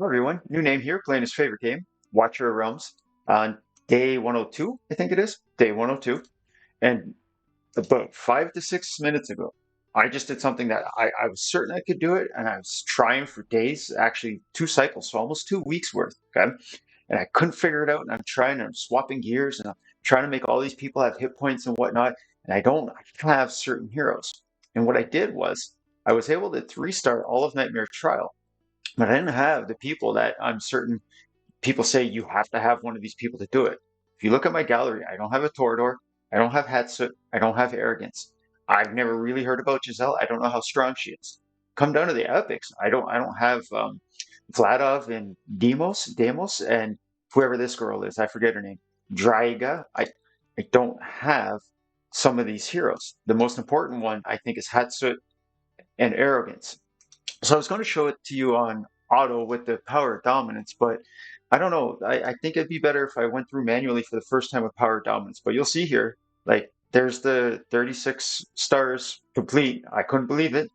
Hello everyone, new name here, playing his favorite game, Watcher of Realms, on day 102, I think it is, day 102. And about 5 to 6 minutes ago, I just did something that I was certain I could do it, and I was trying for days, actually 2 cycles, so almost 2 weeks worth, okay? And I couldn't figure it out, and I'm trying, and I'm swapping gears, and I'm trying to make all these people have hit points and whatnot, and I don't have certain heroes. And what I did was, I was able to restart all of Nightmare Trial, but I didn't have the people that I'm certain people say you have to have one of these people to do it. If you look at my gallery, I don't have a Torodor, I don't have Hatssut, I don't have Arrogance. I've never really heard about Giselle. I don't know how strong she is. Come down to the epics. I don't have Vladov and Deimos, and whoever this girl is. I forget her name. Draiga. I don't have some of these heroes. The most important one I think is Hatssut and Arrogance. So I was going to show it to you on auto with the power dominance, but I don't know. I think it'd be better if I went through manually for the first time with power dominance. But you'll see here, like there's the 36 stars complete. I couldn't believe it.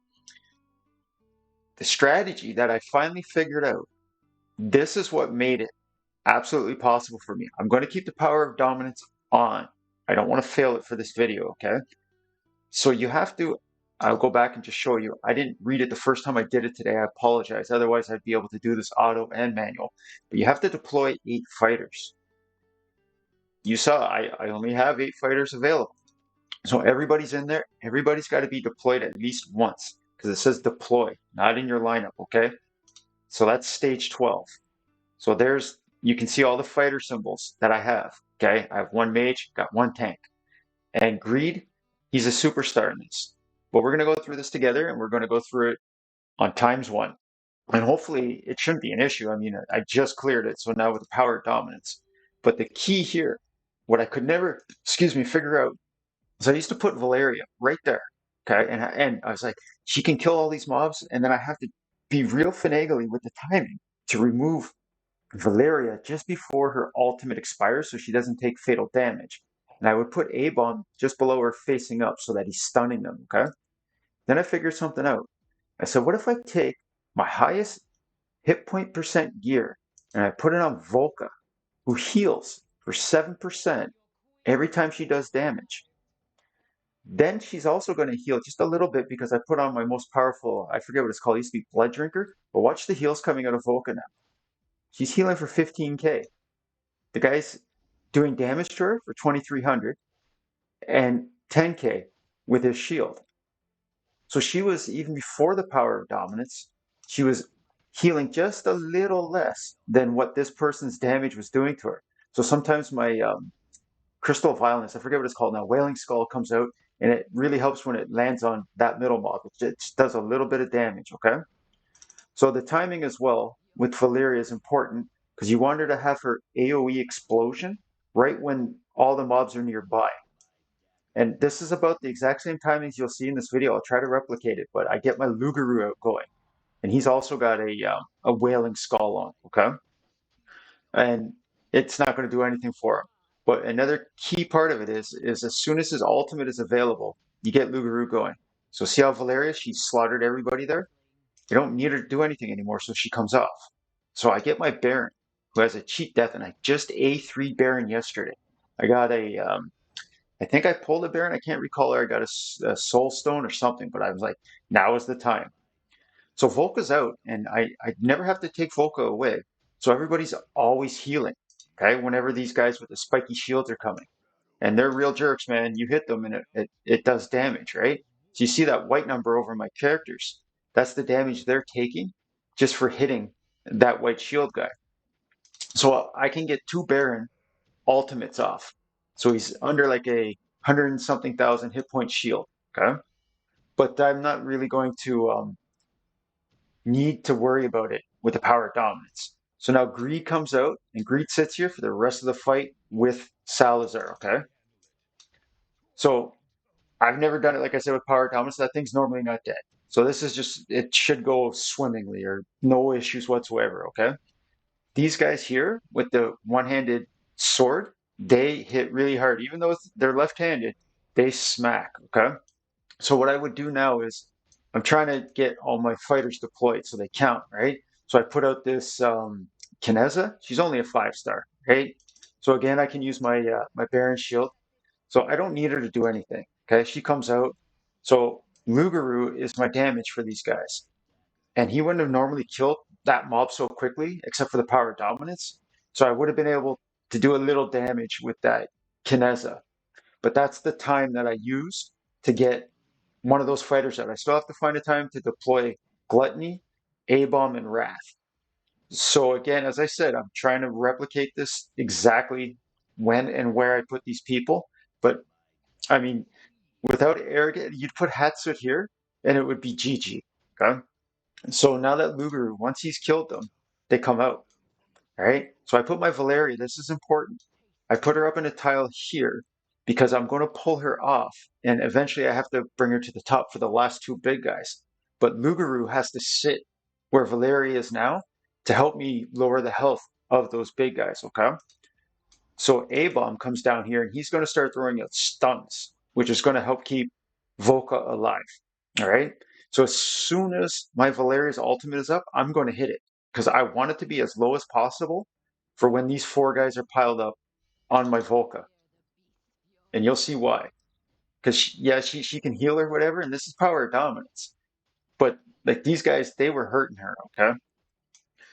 The strategy that I finally figured out, this is what made it absolutely possible for me. I'm going to keep the power of dominance on. I don't want to fail it for this video, okay? So you have to, I'll go back and just show you. I didn't read it the first time I did it today. I apologize. Otherwise, I'd be able to do this auto and manual. But you have to deploy 8 fighters. You saw I only have 8 fighters available. So everybody's in there. Everybody's got to be deployed at least once because it says deploy, not in your lineup, okay? So that's stage 12. So you can see all the fighter symbols that I have, okay? I have one mage, got one tank. And Greed, he's a superstar in this. But we're going to go through this together, and we're going to go through it on times 1. And hopefully it shouldn't be an issue. I mean, I just cleared it, so now with the power dominance. But the key here, what I could never, figure out, is I used to put Valeria right there, okay? And I was like, she can kill all these mobs, and then I have to be real finagly with the timing to remove Valeria just before her ultimate expires so she doesn't take fatal damage. And I would put A-bomb just below her facing up so that he's stunning them, okay? Then I figured something out. I said, what if I take my highest hit point percent gear and I put it on Volca, who heals for 7% every time she does damage? Then she's also going to heal just a little bit because I put on my most powerful, I forget what it's called, it used to be Blood Drinker, but watch the heals coming out of Volca now. She's healing for 15k. The guy's doing damage to her for 2300 and 10k with his shield. So she was, even before the power of dominance, she was healing just a little less than what this person's damage was doing to her. So sometimes my crystal violence, I forget what it's called now, wailing skull comes out, and it really helps when it lands on that middle mob. It just does a little bit of damage, okay? So the timing as well with Valeria is important because you want her to have her AoE explosion right when all the mobs are nearby. And this is about the exact same timings you'll see in this video. I'll try to replicate it, but I get my Lugaru out going. And he's also got a wailing skull on, okay? And it's not going to do anything for him. But another key part of it is as soon as his ultimate is available, you get Lugaru going. So see how Valeria, she slaughtered everybody there? You don't need her to do anything anymore, so she comes off. So I get my Baron, who has a cheat death, and I just A3 Baron yesterday. I got I think I pulled a Baron. I can't recall her. I got a Soul Stone or something, but I was like, now is the time. So Volca's out, and I never have to take Volca away. So everybody's always healing, okay, whenever these guys with the spiky shields are coming. And they're real jerks, man. You hit them, and it does damage, right? So you see that white number over my characters. That's the damage they're taking just for hitting that white shield guy. So I can get 2 Baron ultimates off. So he's under like a 100 and something thousand hit point shield. Okay. But I'm not really going to need to worry about it with the power dominance. So now Greed comes out, and Greed sits here for the rest of the fight with Salazar. Okay. So I've never done it, like I said, with power dominance. That thing's normally not dead. So this is just, it should go swimmingly or no issues whatsoever. Okay. These guys here with the one-handed sword, they hit really hard. Even though they're left-handed, they smack, okay? So what I would do now is I'm trying to get all my fighters deployed so they count, right? So I put out this Kineza. She's only a 5-star, right? So again, I can use my Baron Shield. So I don't need her to do anything. Okay, she comes out. So Mugaru is my damage for these guys. And he wouldn't have normally killed that mob so quickly, except for the power of dominance. So I would have been able to do a little damage with that Kineza. But that's the time that I used to get one of those fighters out. I still have to find a time to deploy Gluttony, A-Bomb, and Wrath. So again, as I said, I'm trying to replicate this exactly when and where I put these people. But I mean, without Arrogance, you'd put Hatssut here and it would be GG. Okay. So now that Lugaru, once he's killed them, they come out. All right. So I put my Valeria. This is important. I put her up in a tile here because I'm going to pull her off. And eventually I have to bring her to the top for the last two big guys. But Lugaru has to sit where Valeria is now to help me lower the health of those big guys. Okay. So A-Bomb comes down here and he's going to start throwing out stuns, which is going to help keep Volca alive. All right. So as soon as my Valeria's ultimate is up, I'm going to hit it because I want it to be as low as possible for when these four guys are piled up on my Volca. And you'll see why. Because yeah, she can heal or whatever, and this is power of dominance. But like these guys, they were hurting her. Okay.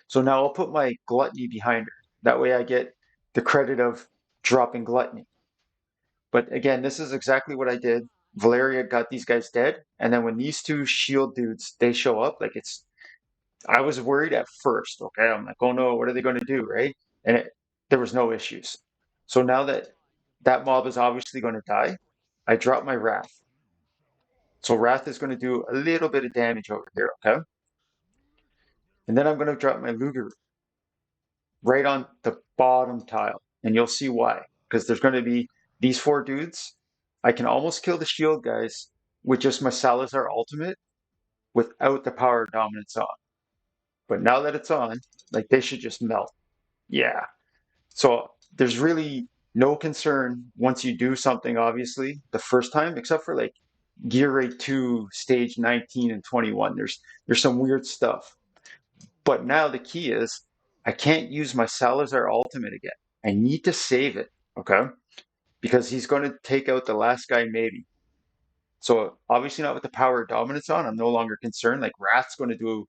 So now I'll put my Gluttony behind her. That way I get the credit of dropping Gluttony. But again, this is exactly what I did. Valeria got these guys dead, and then when these two shield dudes they show up, like I was worried at first. Okay, I'm like, oh no, what are they going to do, right? And there was no issues. So now that that mob is obviously going to die, I drop my Wrath. So Wrath is going to do a little bit of damage over here, okay? And then I'm going to drop my Luger right on the bottom tile, and you'll see why. Because there's going to be these four dudes. I can almost kill the shield guys with just my Salazar ultimate without the power of dominance on. But now that it's on, like they should just melt. Yeah. So there's really no concern once you do something, obviously, the first time, except for like Gear Rate 2, stage 19 and 21. There's some weird stuff. But now the key is I can't use my Salazar ultimate again. I need to save it, okay? Because he's going to take out the last guy maybe. So obviously not with the power of dominance on, I'm no longer concerned. Like Wrath's going to do,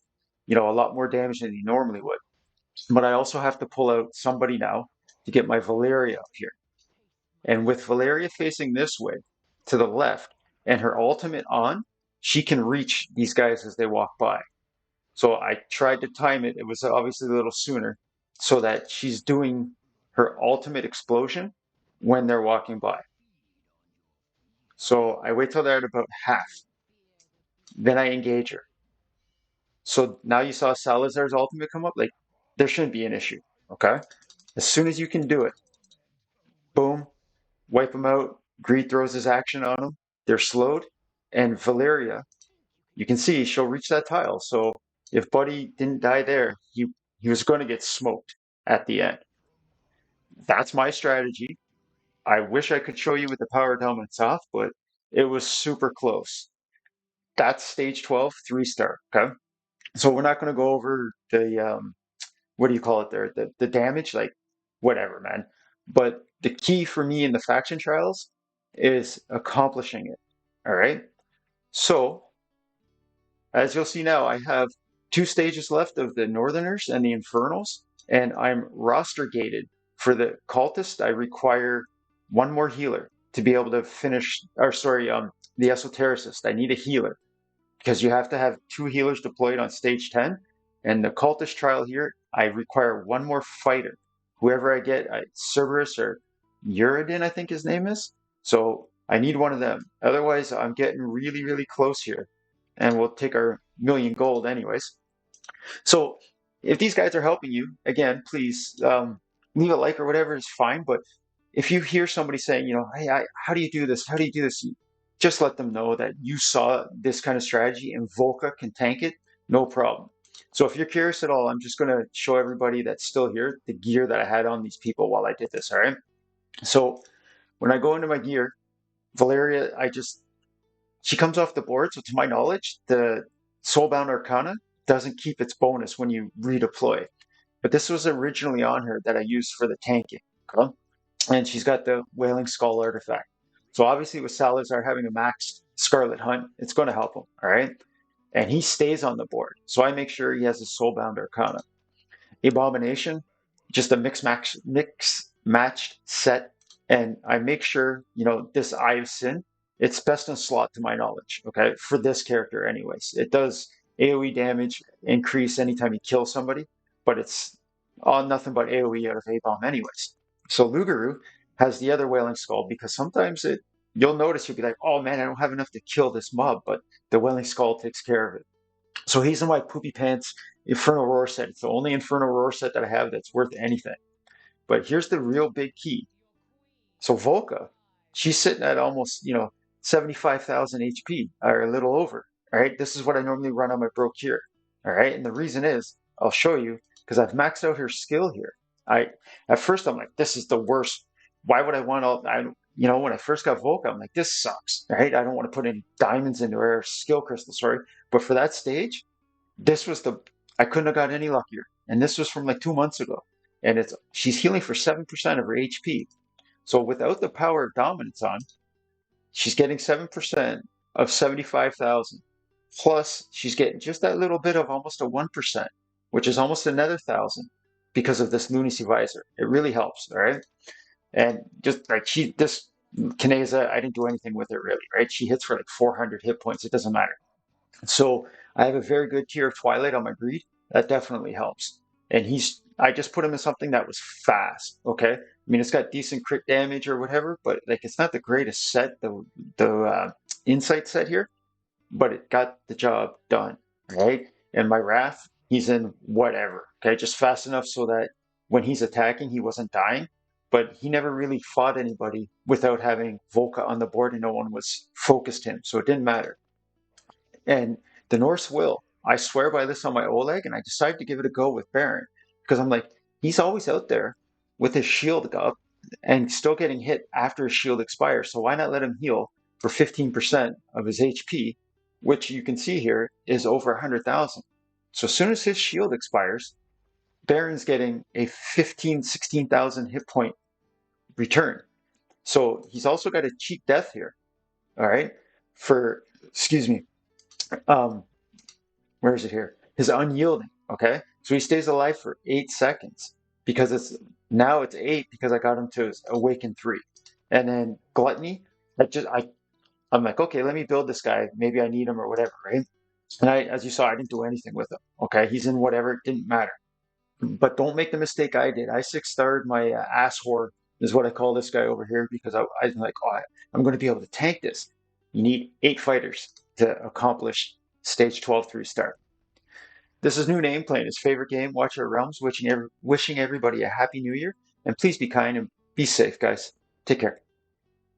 a lot more damage than he normally would. But I also have to pull out somebody now to get my Valeria up here. And with Valeria facing this way to the left and her ultimate on, she can reach these guys as they walk by. So I tried to time it. It was obviously a little sooner so that she's doing her ultimate explosion when they're walking by. So I wait till they're at about half. Then I engage her. So now you saw Salazar's ultimate come up. Like, there shouldn't be an issue. Okay? As soon as you can do it, boom, wipe them out. Greed throws his action on them. They're slowed. And Valeria, you can see she'll reach that tile. So if Buddy didn't die there, he was going to get smoked at the end. That's my strategy. I wish I could show you with the power dominance off, but it was super close. That's stage 12, 3-star. Okay. So we're not going to go over the, what do you call it there? The damage, like whatever, man. But the key for me in the faction trials is accomplishing it. All right. So as you'll see now, I have 2 stages left of the Northerners and the Infernals, and I'm roster gated. For the Cultist, I require one more healer to be able to finish, or sorry, the Esotericist. I need a healer because you have to have 2 healers deployed on stage 10. And the Cultist trial here, I require one more fighter. Whoever I get, Cerberus or Uridin, I think his name is. So I need one of them. Otherwise, I'm getting really, really close here. And we'll take our million gold anyways. So if these guys are helping you, again, please leave a like or whatever is fine. But if you hear somebody saying, hey, how do you do this? How do you do this? Just let them know that you saw this kind of strategy and Volca can tank it, no problem. So if you're curious at all, I'm just going to show everybody that's still here the gear that I had on these people while I did this, all right? So when I go into my gear, Valeria, she comes off the board. So to my knowledge, the Soulbound Arcana doesn't keep its bonus when you redeploy. But this was originally on her that I used for the tanking. Okay? And she's got the Wailing Skull artifact. So obviously with Salazar having a maxed Scarlet Hunt, it's going to help him. All right. And he stays on the board. So I make sure he has his Soulbound Arcana. Abomination, just a mix matched set, and I make sure this Eye of Sin. It's best in slot to my knowledge. Okay, for this character, anyways, it does AOE damage increase anytime you kill somebody, but it's on nothing but AOE out of A bomb, anyways. So Lugaru has the other Wailing Skull because sometimes you'll notice you'll be like, oh man, I don't have enough to kill this mob, but the Wailing Skull takes care of it. So he's in my Poopy Pants Infernal Roar set. It's the only Infernal Roar set that I have that's worth anything. But here's the real big key. So Volca, she's sitting at almost, 75,000 HP, or a little over. All right, this is what I normally run on my Brokir. All right, and the reason is, I'll show you, because I've maxed out her skill here. At first I'm like, this is the worst. Why would I want all? When I first got Volca, I'm like, this sucks. Right? I don't want to put any diamonds into her skill crystal. Sorry, but for that stage, this was I couldn't have got any luckier. And this was from like 2 months ago. And she's healing for 7% of her HP. So without the power of dominance on, she's getting 7% of 75,000. Plus, she's getting just that little bit of almost a 1%, which is almost another 1,000 because of this Lunacy Visor. It really helps, all right? And just like this Kineza, I didn't do anything with it really, right? She hits for like 400 hit points. It doesn't matter. So I have a very good tier of Twilight on my Greed. That definitely helps. And I just put him in something that was fast. Okay, I mean it's got decent crit damage or whatever, but like it's not the greatest set, the insight set here, but it got the job done, right? And my Wrath, he's in whatever. Okay, just fast enough so that when he's attacking, he wasn't dying, but he never really fought anybody without having Volca on the board, and no one was focused him, so it didn't matter. And the Norse will. I swear by this on my Oleg, and I decided to give it a go with Baron because I'm like, he's always out there with his shield up and still getting hit after his shield expires. So why not let him heal for 15% of his HP, which you can see here is over 100,000. So as soon as his shield expires, Baron's getting a 15, 16,000 hit point return. So he's also got a cheat death here. All right. Excuse me. Um, where is it here? His unyielding. Okay, so he stays alive for 8 seconds because it's 8 because I got him to awaken 3, and then gluttony. I'm like, okay, let me build this guy. Maybe I need him or whatever, right? And as you saw, I didn't do anything with him. Okay, he's in whatever. It didn't matter. But don't make the mistake I did. I 6-starred my ass whore is what I call this guy over here because I'm like, oh, I'm going to be able to tank this. You need 8 fighters to accomplish stage 12 3-star. This is New Name playing his favorite game, Watch Our Realms, wishing everybody a happy new year. And please be kind and be safe, guys. Take care.